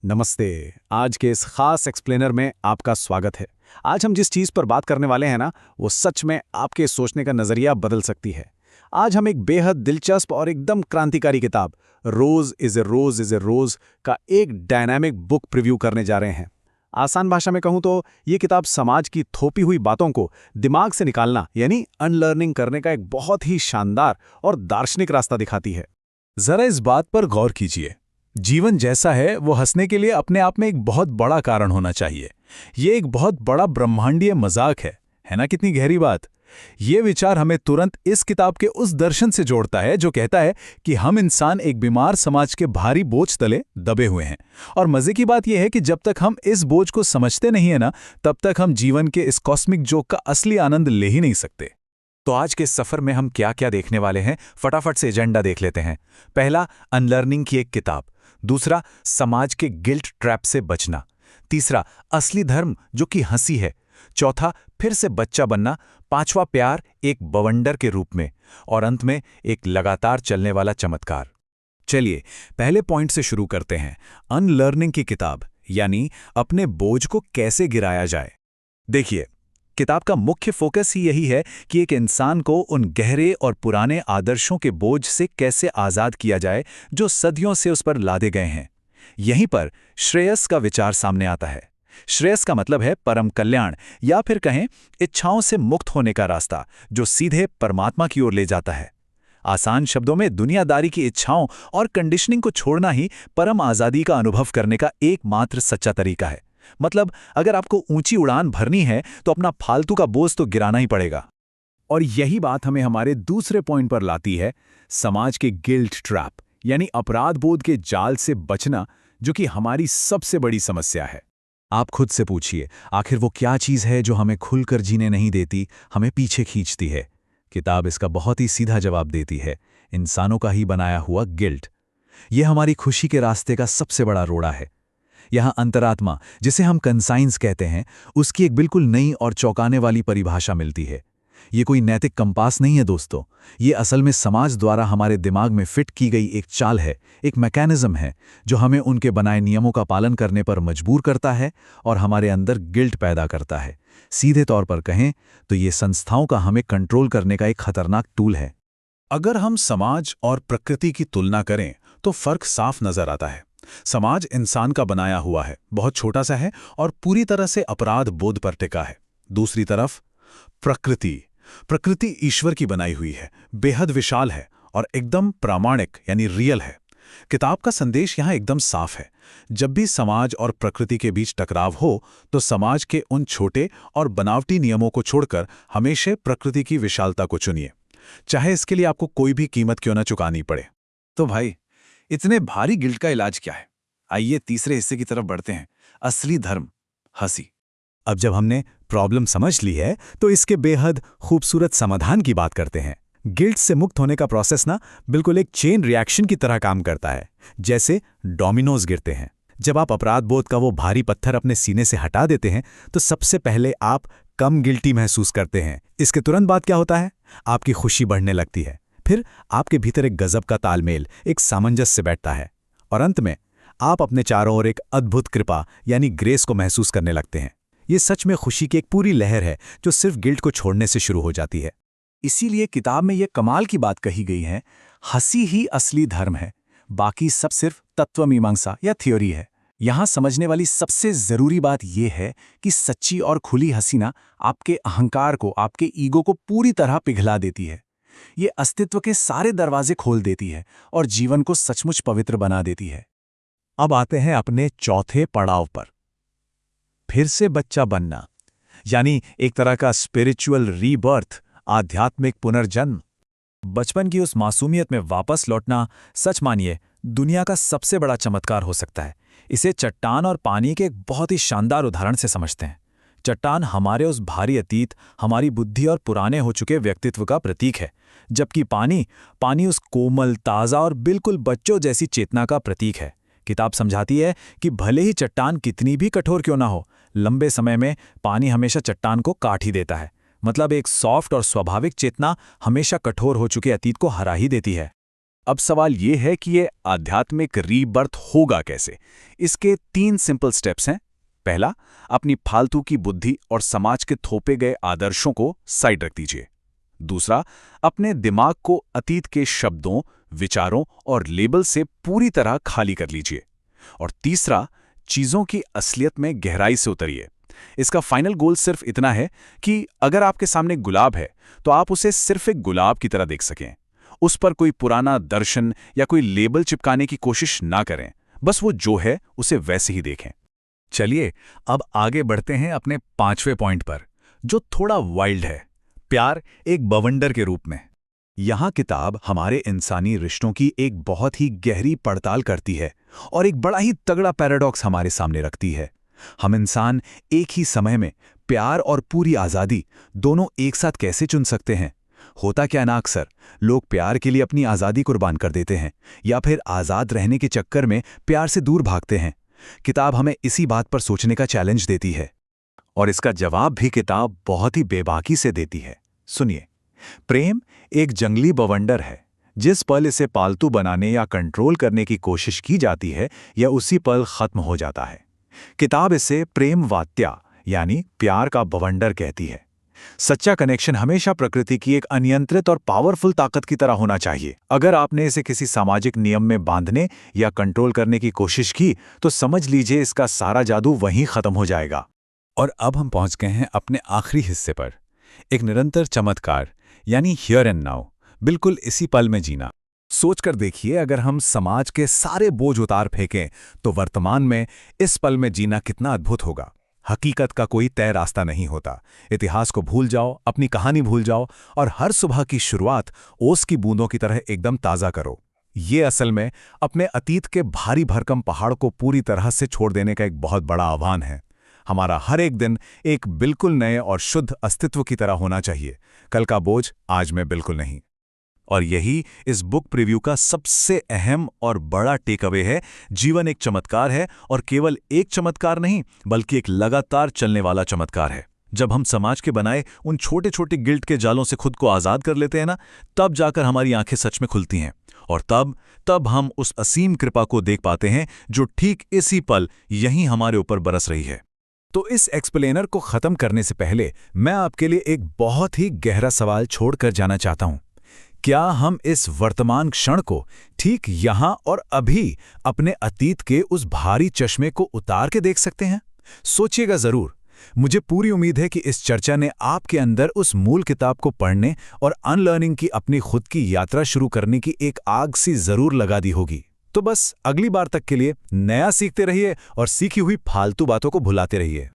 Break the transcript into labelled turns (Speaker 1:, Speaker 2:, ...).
Speaker 1: नमस्ते। आज के इस खास एक्सप्लेनर में आपका स्वागत है। आज हम जिस चीज़ पर बात करने वाले हैं ना, वो सच में आपके सोचने का नज़रिया बदल सकती है। आज हम एक बेहद दिलचस्प और एकदम क्रांतिकारी किताब रोज़ is a rose is a रोज़ का एक डायनामिक बुक प्रीव्यू करने जा रहे हैं। आसान भाषा में कहूँ तो ये किताब समाज की थोपी हुई बातों को दिमाग से निकालना यानी अनलर्निंग करने का एक बहुत ही शानदार और दार्शनिक रास्ता दिखाती है।
Speaker 2: जरा इस बात पर गौर कीजिए। जीवन जैसा है वो हंसने के लिए अपने आप में एक बहुत बड़ा कारण होना चाहिए। ये एक बहुत बड़ा ब्रह्मांडीय मजाक है ना? कितनी गहरी बात। ये विचार हमें तुरंत इस किताब के उस दर्शन से जोड़ता है जो कहता है कि हम इंसान एक बीमार समाज के भारी बोझ तले दबे हुए हैं। और मजे की बात यह है कि जब तक हम इस बोझ को समझते नहीं है ना, तब तक हम जीवन के इस कॉस्मिक जोक का असली आनंद ले ही नहीं सकते। तो आज के सफर में हम क्या क्या देखने वाले हैं, फटाफट से एजेंडा देख लेते हैं। पहला, अनलर्निंग की एक किताब। दूसरा, समाज के गिल्ट ट्रैप से बचना। तीसरा, असली धर्म जो कि हंसी है। चौथा, फिर से बच्चा बनना। पांचवा, प्यार एक बवंडर के रूप में। और अंत में एक लगातार चलने वाला चमत्कार। चलिए पहले पॉइंट से शुरू करते हैं, अनलर्निंग की किताब, यानी अपने बोझ को कैसे गिराया जाए। देखिए, किताब का मुख्य फोकस ही यही है कि एक इंसान को उन गहरे और पुराने आदर्शों के बोझ से कैसे आज़ाद किया जाए जो सदियों से उस पर लादे गए हैं। यहीं पर श्रेयस का विचार सामने आता है। श्रेयस का मतलब है परम कल्याण, या फिर कहें इच्छाओं से मुक्त होने का रास्ता जो सीधे परमात्मा की ओर ले जाता है। आसान शब्दों में दुनियादारी की इच्छाओं और कंडीशनिंग को छोड़ना ही परम आज़ादी का अनुभव करने का एकमात्र सच्चा तरीका है। मतलब अगर आपको ऊंची उड़ान भरनी है तो अपना फालतू का बोझ तो गिराना ही पड़ेगा। और यही बात हमें हमारे दूसरे पॉइंट पर लाती है, समाज के गिल्ट ट्रैप, यानी अपराध बोध के जाल से बचना, जो कि हमारी सबसे बड़ी समस्या है। आप खुद से पूछिए, आखिर वो क्या चीज़ है जो हमें खुलकर जीने नहीं देती, हमें पीछे खींचती है? किताब इसका बहुत ही सीधा जवाब देती है, इंसानों का ही बनाया हुआ गिल्ट। ये हमारी खुशी के रास्ते का सबसे बड़ा रोड़ा है। यहाँ अंतरात्मा, जिसे हम कंसाइंस कहते हैं, उसकी एक बिल्कुल नई और चौंकाने वाली परिभाषा मिलती है। ये कोई नैतिक कंपास नहीं है दोस्तों, ये असल में समाज द्वारा हमारे दिमाग में फिट की गई एक चाल है, एक मैकेनिज्म है जो हमें उनके बनाए नियमों का पालन करने पर मजबूर करता है और हमारे अंदर गिल्ट पैदा करता है। सीधे तौर पर कहें तो ये संस्थाओं का हमें कंट्रोल करने का एक खतरनाक टूल है। अगर हम समाज और प्रकृति की तुलना करें तो फर्क साफ नजर आता है। समाज इंसान का बनाया हुआ है, बहुत छोटा सा है और पूरी तरह से अपराध बोध पर टिका है। दूसरी तरफ प्रकृति प्रकृति ईश्वर की बनाई हुई है, बेहद विशाल है और एकदम प्रामाणिक यानी रियल है। किताब का संदेश यहाँ एकदम साफ है। जब भी समाज और प्रकृति के बीच टकराव हो तो समाज के उन छोटे और बनावटी नियमों को छोड़कर हमेशा प्रकृति की विशालता को चुनिए, चाहे इसके लिए आपको कोई भी कीमत क्यों न चुकानी पड़े। तो भाई, इतने भारी गिल्ट का इलाज क्या है? आइए तीसरे हिस्से की तरफ बढ़ते हैं, असली धर्म, हंसी। अब जब हमने प्रॉब्लम समझ ली है तो इसके बेहद खूबसूरत समाधान की बात करते हैं। गिल्ट से मुक्त होने का प्रोसेस ना बिल्कुल एक चेन रिएक्शन की तरह काम करता है, जैसे डोमिनोज गिरते हैं। जब आप अपराध बोध का वो भारी पत्थर अपने सीने से हटा देते हैं तो सबसे पहले आप कम गिल्टी महसूस करते हैं। इसके तुरंत बाद क्या होता है? आपकी खुशी बढ़ने लगती है। फिर आपके भीतर एक गजब का तालमेल, एक सामंजस्य बैठता है और अंत में आप अपने चारों ओर एक अद्भुत कृपा यानी ग्रेस को महसूस करने लगते हैं। ये सच में खुशी की एक पूरी लहर है जो सिर्फ गिल्ट को छोड़ने से शुरू हो जाती है। इसीलिए किताब में ये कमाल की बात कही गई है, हंसी ही असली धर्म है, बाकी सब सिर्फ तत्वमीमांसा या थ्योरी है। यहाँ समझने वाली सबसे जरूरी बात यह है कि सच्ची और खुली हंसी ना आपके अहंकार को, आपके ईगो को पूरी तरह पिघला देती है। ये अस्तित्व के सारे दरवाजे खोल देती है और जीवन को सचमुच पवित्र बना देती है। अब आते हैं अपने चौथे पड़ाव पर, फिर से बच्चा बनना, यानी एक तरह का स्पिरिचुअल रीबर्थ, आध्यात्मिक पुनर्जन्म। बचपन की उस मासूमियत में वापस लौटना, सच मानिए, दुनिया का सबसे बड़ा चमत्कार हो सकता है। इसे चट्टान और पानी के एक बहुत ही शानदार उदाहरण से समझते हैं। चट्टान हमारे उस भारी अतीत, हमारी बुद्धि और पुराने हो चुके व्यक्तित्व का प्रतीक है, जबकि पानी उस कोमल, ताज़ा और बिल्कुल बच्चों जैसी चेतना का प्रतीक है। किताब समझाती है कि भले ही चट्टान कितनी भी कठोर क्यों ना हो, लंबे समय में पानी हमेशा चट्टान को काट ही देता है। मतलब एक सॉफ्ट और स्वाभाविक चेतना हमेशा कठोर हो चुके अतीत को हरा ही देती है। अब सवाल ये है कि ये आध्यात्मिक रीबर्थ होगा कैसे। इसके 3 सिंपल स्टेप्स हैं। पहला, अपनी फालतू की बुद्धि और समाज के थोपे गए आदर्शों को साइड रख दीजिए। दूसरा, अपने दिमाग को अतीत के शब्दों, विचारों और लेबल से पूरी तरह खाली कर लीजिए। और तीसरा, चीजों की असलियत में गहराई से उतरिए। इसका फाइनल गोल सिर्फ इतना है कि अगर आपके सामने गुलाब है तो आप उसे सिर्फ एक गुलाब की तरह देख सकें। उस पर कोई पुराना दर्शन या कोई लेबल चिपकाने की कोशिश ना करें, बस वो जो है उसे वैसे ही देखें।
Speaker 3: चलिए अब आगे बढ़ते हैं अपने 5वें पॉइंट पर, जो थोड़ा वाइल्ड है, प्यार एक बवंडर के रूप में।
Speaker 2: यहाँ किताब हमारे इंसानी रिश्तों की एक बहुत ही गहरी पड़ताल करती है और एक बड़ा ही तगड़ा पैराडॉक्स हमारे सामने रखती है। हम इंसान एक ही समय में प्यार और पूरी आज़ादी दोनों एक साथ कैसे चुन सकते हैं? होता क्या ना, अक्सर लोग प्यार के लिए अपनी आज़ादी कुर्बान कर देते हैं या फिर आज़ाद रहने के चक्कर में प्यार से दूर भागते हैं। किताब हमें इसी बात पर सोचने का चैलेंज देती है और इसका जवाब भी किताब बहुत ही बेबाकी से देती है। सुनिए, प्रेम एक जंगली बवंडर है। जिस पल इसे पालतू बनाने या कंट्रोल करने की कोशिश की जाती है, यह उसी पल खत्म हो जाता है। किताब इसे प्रेम वात्या यानी प्यार का बवंडर कहती है। सच्चा कनेक्शन हमेशा प्रकृति की एक अनियंत्रित और पावरफुल ताकत की तरह होना चाहिए। अगर आपने इसे किसी सामाजिक नियम में बांधने या कंट्रोल करने की कोशिश की तो समझ लीजिए इसका सारा जादू वहीं खत्म हो जाएगा।
Speaker 3: और अब हम पहुंच गए हैं अपने आखिरी हिस्से पर, एक निरंतर चमत्कार यानी हियर एंड नाउ, बिल्कुल इसी पल में जीना। सोचकर देखिए, अगर हम समाज के सारे बोझ उतार फेंकें तो वर्तमान में इस पल में जीना कितना अद्भुत होगा। हकीकत का कोई तय रास्ता नहीं होता। इतिहास को भूल जाओ, अपनी कहानी भूल जाओ और हर सुबह की शुरुआत ओस की बूंदों की तरह एकदम ताज़ा करो। ये असल में अपने अतीत के भारी भरकम पहाड़ को पूरी तरह से छोड़ देने का एक बहुत बड़ा आह्वान है। हमारा हर एक दिन एक बिल्कुल नए और शुद्ध अस्तित्व की तरह होना चाहिए। कल का बोझ आज में बिल्कुल नहीं। और यही इस बुक प्रीव्यू का सबसे अहम और बड़ा टेकअवे है। जीवन एक चमत्कार है और केवल एक चमत्कार नहीं, बल्कि एक लगातार चलने वाला चमत्कार है। जब हम समाज के बनाए उन छोटे छोटे गिल्ट के जालों से खुद को आज़ाद कर लेते हैं ना, तब जाकर हमारी आंखें सच में खुलती हैं। और तब हम उस असीम कृपा को देख पाते हैं जो ठीक इसी पल यहीं हमारे ऊपर बरस रही है।
Speaker 2: तो इस एक्सप्लेनर को खत्म करने से पहले मैं आपके लिए एक बहुत ही गहरा सवाल छोड़कर जाना चाहता हूं। क्या हम इस वर्तमान क्षण को ठीक यहां और अभी अपने अतीत के उस भारी चश्मे को उतार के देख सकते हैं? सोचिएगा जरूर। मुझे पूरी उम्मीद है कि इस चर्चा ने आपके अंदर उस मूल किताब को पढ़ने और अनलर्निंग की अपनी खुद की यात्रा शुरू करने की एक आग सी जरूर लगा दी होगी। तो बस अगली बार तक के लिए नया सीखते रहिए और सीखी हुई फालतू बातों को भुलाते रहिए।